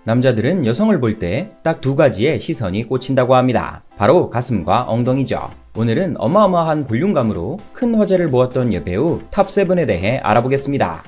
남자들은 여성을 볼 때 딱 두 가지의 시선이 꽂힌다고 합니다. 바로 가슴과 엉덩이죠. 오늘은 어마어마한 볼륨감으로 큰 화제를 모았던 여배우 탑7에 대해 알아보겠습니다.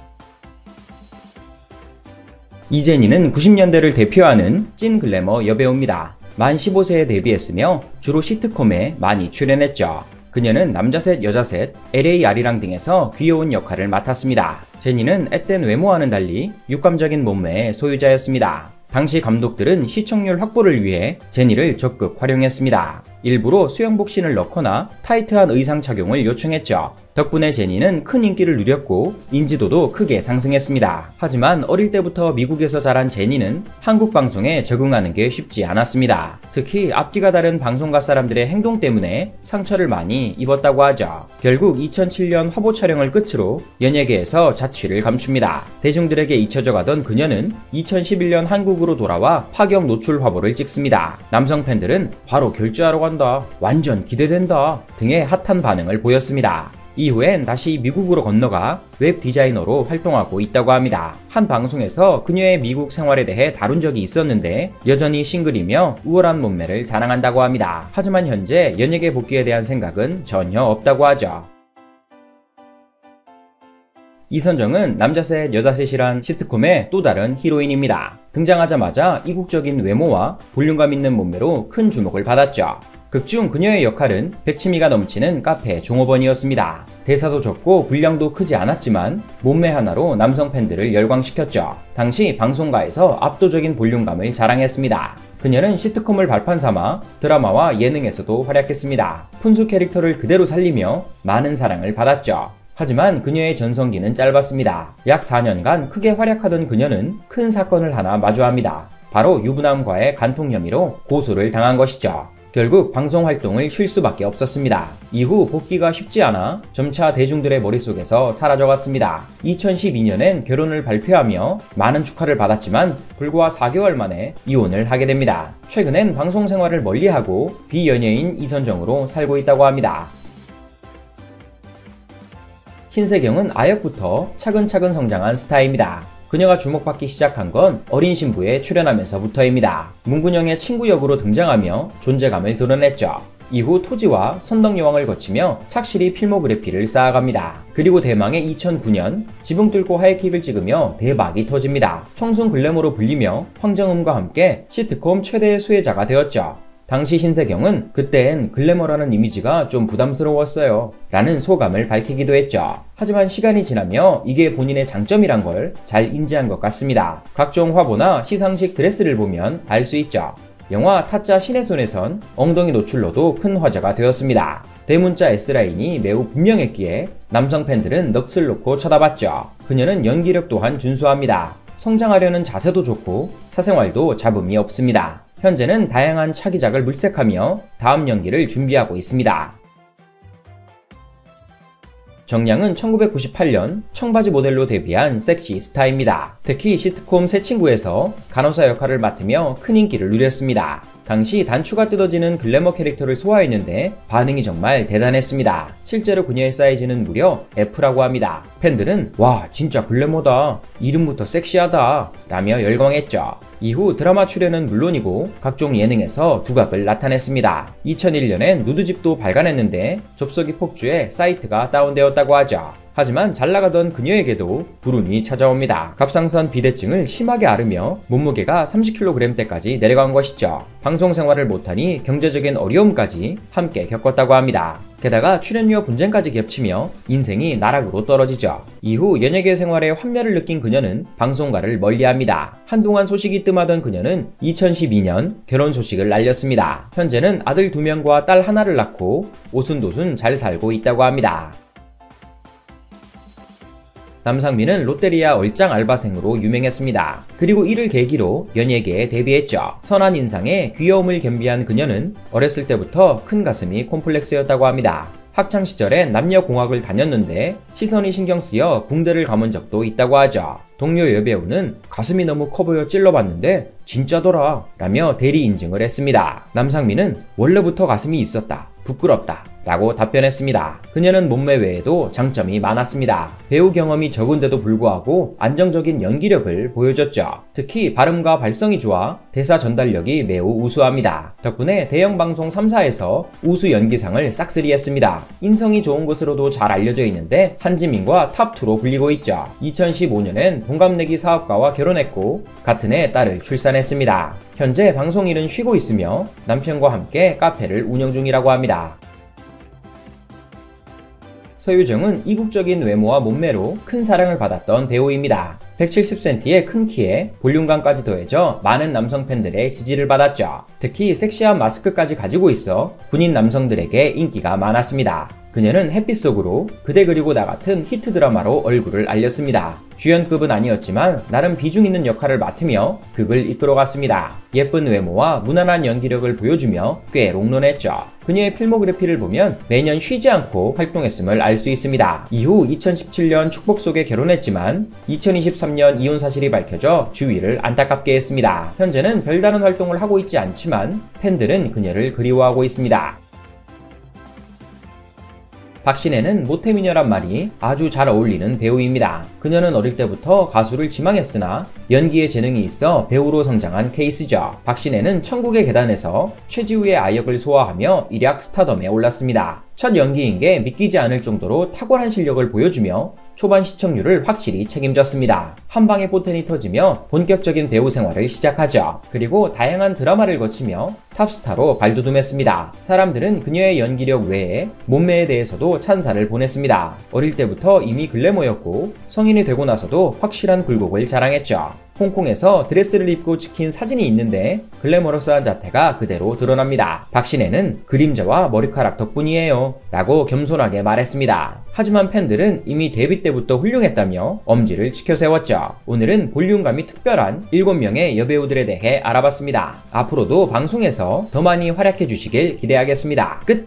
이제니는 90년대를 대표하는 찐 글래머 여배우입니다. 만 15세에 데뷔했으며 주로 시트콤에 많이 출연했죠. 그녀는 남자셋, 여자셋, LAR이랑 등에서 귀여운 역할을 맡았습니다. 제니는 앳된 외모와는 달리 육감적인 몸매의 소유자였습니다. 당시 감독들은 시청률 확보를 위해 제니를 적극 활용했습니다. 일부러 수영복 씬을 넣거나 타이트한 의상 착용을 요청했죠. 덕분에 제니는 큰 인기를 누렸고 인지도도 크게 상승했습니다. 하지만 어릴 때부터 미국에서 자란 제니는 한국 방송에 적응하는 게 쉽지 않았습니다. 특히 앞뒤가 다른 방송가 사람들의 행동 때문에 상처를 많이 입었다고 하죠. 결국 2007년 화보 촬영을 끝으로 연예계에서 자취를 감춥니다. 대중들에게 잊혀져 가던 그녀는 2011년 한국으로 돌아와 파격 노출 화보를 찍습니다. 남성 팬들은 바로 결제하러 간다, 완전 기대된다 등의 핫한 반응을 보였습니다. 이후엔 다시 미국으로 건너가 웹 디자이너로 활동하고 있다고 합니다. 한 방송에서 그녀의 미국 생활에 대해 다룬 적이 있었는데 여전히 싱글이며 우월한 몸매를 자랑한다고 합니다. 하지만 현재 연예계 복귀에 대한 생각은 전혀 없다고 하죠. 이선정은 남자셋, 여자셋이란 시트콤의 또 다른 히로인입니다. 등장하자마자 이국적인 외모와 볼륨감 있는 몸매로 큰 주목을 받았죠. 극중 그녀의 역할은 백치미가 넘치는 카페 종업원이었습니다. 대사도 적고 분량도 크지 않았지만 몸매 하나로 남성 팬들을 열광시켰죠. 당시 방송가에서 압도적인 볼륨감을 자랑했습니다. 그녀는 시트콤을 발판 삼아 드라마와 예능에서도 활약했습니다. 푼수 캐릭터를 그대로 살리며 많은 사랑을 받았죠. 하지만 그녀의 전성기는 짧았습니다. 약 4년간 크게 활약하던 그녀는 큰 사건을 하나 마주합니다. 바로 유부남과의 간통 혐의로 고소를 당한 것이죠. 결국 방송 활동을 쉴 수밖에 없었습니다. 이후 복귀가 쉽지 않아 점차 대중들의 머릿속에서 사라져갔습니다. 2012년엔 결혼을 발표하며 많은 축하를 받았지만 불과 4개월 만에 이혼을 하게 됩니다. 최근엔 방송 생활을 멀리하고 비연예인 이선정으로 살고 있다고 합니다. 신세경은 아역부터 차근차근 성장한 스타입니다. 그녀가 주목받기 시작한 건 어린 신부에 출연하면서부터입니다. 문근영의 친구 역으로 등장하며 존재감을 드러냈죠. 이후 토지와 선덕여왕을 거치며 착실히 필모그래피를 쌓아갑니다. 그리고 대망의 2009년 지붕 뚫고 하이킥을 찍으며 대박이 터집니다. 청순 글래머로 불리며 황정음과 함께 시트콤 최대의 수혜자가 되었죠. 당시 신세경은 그땐 글래머라는 이미지가 좀 부담스러웠어요 라는 소감을 밝히기도 했죠. 하지만 시간이 지나며 이게 본인의 장점이란 걸 잘 인지한 것 같습니다. 각종 화보나 시상식 드레스를 보면 알 수 있죠. 영화 타짜 신의 손에선 엉덩이 노출로도 큰 화제가 되었습니다. 대문자 S라인이 매우 분명했기에 남성 팬들은 넋을 놓고 쳐다봤죠. 그녀는 연기력 또한 준수합니다. 성장하려는 자세도 좋고 사생활도 잡음이 없습니다. 현재는 다양한 차기작을 물색하며 다음 연기를 준비하고 있습니다. 정량은 1998년 청바지 모델로 데뷔한 섹시 스타입니다. 특히 시트콤 새 친구에서 간호사 역할을 맡으며 큰 인기를 누렸습니다. 당시 단추가 뜯어지는 글래머 캐릭터를 소화했는데 반응이 정말 대단했습니다. 실제로 그녀의 사이즈는 무려 F라고 합니다. 팬들은 와 진짜 글래머다, 이름부터 섹시하다 라며 열광했죠. 이후 드라마 출연은 물론이고 각종 예능에서 두각을 나타냈습니다. 2001년엔 누드집도 발간했는데 접속이 폭주해 사이트가 다운되었다고 하죠. 하지만 잘나가던 그녀에게도 불운이 찾아옵니다. 갑상선 비대증을 심하게 앓으며 몸무게가 30kg대까지 내려간 것이죠. 방송 생활을 못하니 경제적인 어려움까지 함께 겪었다고 합니다. 게다가 출연료 분쟁까지 겹치며 인생이 나락으로 떨어지죠. 이후 연예계 생활에 환멸을 느낀 그녀는 방송가를 멀리합니다. 한동안 소식이 뜸하던 그녀는 2012년 결혼 소식을 알렸습니다. 현재는 아들 2명과 딸 하나를 낳고 오순도순 잘 살고 있다고 합니다. 남상민은 롯데리아 얼짱 알바생으로 유명했습니다. 그리고 이를 계기로 연예계에 데뷔했죠. 선한 인상에 귀여움을 겸비한 그녀는 어렸을 때부터 큰 가슴이 콤플렉스였다고 합니다. 학창시절엔 남녀공학을 다녔는데 시선이 신경 쓰여 붕대를 감은 적도 있다고 하죠. 동료 여배우는 가슴이 너무 커 보여 찔러봤는데 진짜더라 라며 대리 인증을 했습니다. 남상민은 원래부터 가슴이 있었다, 부끄럽다, 라고 답변했습니다. 그녀는 몸매 외에도 장점이 많았습니다. 배우 경험이 적은데도 불구하고 안정적인 연기력을 보여줬죠. 특히 발음과 발성이 좋아 대사 전달력이 매우 우수합니다. 덕분에 대형 방송 3사에서 우수 연기상을 싹쓸이했습니다. 인성이 좋은 것으로도 잘 알려져 있는데 한지민과 탑2로 불리고 있죠. 2015년엔 동갑내기 사업가와 결혼했고 같은 해 딸을 출산했습니다. 현재 방송일은 쉬고 있으며 남편과 함께 카페를 운영 중이라고 합니다. 서유정은 이국적인 외모와 몸매로 큰 사랑을 받았던 배우입니다. 170cm의 큰 키에 볼륨감까지 더해져 많은 남성 팬들의 지지를 받았죠. 특히 섹시한 마스크까지 가지고 있어 군인 남성들에게 인기가 많았습니다. 그녀는 햇빛 속으로 그대 그리고 나 같은 히트 드라마로 얼굴을 알렸습니다. 주연급은 아니었지만 나름 비중 있는 역할을 맡으며 극을 이끌어갔습니다. 예쁜 외모와 무난한 연기력을 보여주며 꽤 롱런했죠. 그녀의 필모그래피를 보면 매년 쉬지 않고 활동했음을 알 수 있습니다. 이후 2017년 축복 속에 결혼했지만 2023년 이혼 사실이 밝혀져 주위를 안타깝게 했습니다. 현재는 별다른 활동을 하고 있지 않지만 팬들은 그녀를 그리워하고 있습니다. 박신혜는 모태미녀란 말이 아주 잘 어울리는 배우입니다. 그녀는 어릴 때부터 가수를 지망했으나 연기에 재능이 있어 배우로 성장한 케이스죠. 박신혜는 천국의 계단에서 최지우의 아역을 소화하며 일약 스타덤에 올랐습니다. 첫 연기인 게 믿기지 않을 정도로 탁월한 실력을 보여주며 초반 시청률을 확실히 책임졌습니다. 한방에 포텐이 터지며 본격적인 배우 생활을 시작하죠. 그리고 다양한 드라마를 거치며 탑스타로 발돋움했습니다. 사람들은 그녀의 연기력 외에 몸매에 대해서도 찬사를 보냈습니다. 어릴 때부터 이미 글래머였고 성인이 되고 나서도 확실한 굴곡을 자랑했죠. 홍콩에서 드레스를 입고 찍힌 사진이 있는데 글래머러스한 자태가 그대로 드러납니다. 박신혜는 그림자와 머리카락 덕분이에요 라고 겸손하게 말했습니다. 하지만 팬들은 이미 데뷔 때부터 훌륭했다며 엄지를 치켜세웠죠. 오늘은 볼륨감이 특별한 7명의 여배우들에 대해 알아봤습니다. 앞으로도 방송에서 더 많이 활약해 주시길 기대하겠습니다. 끝!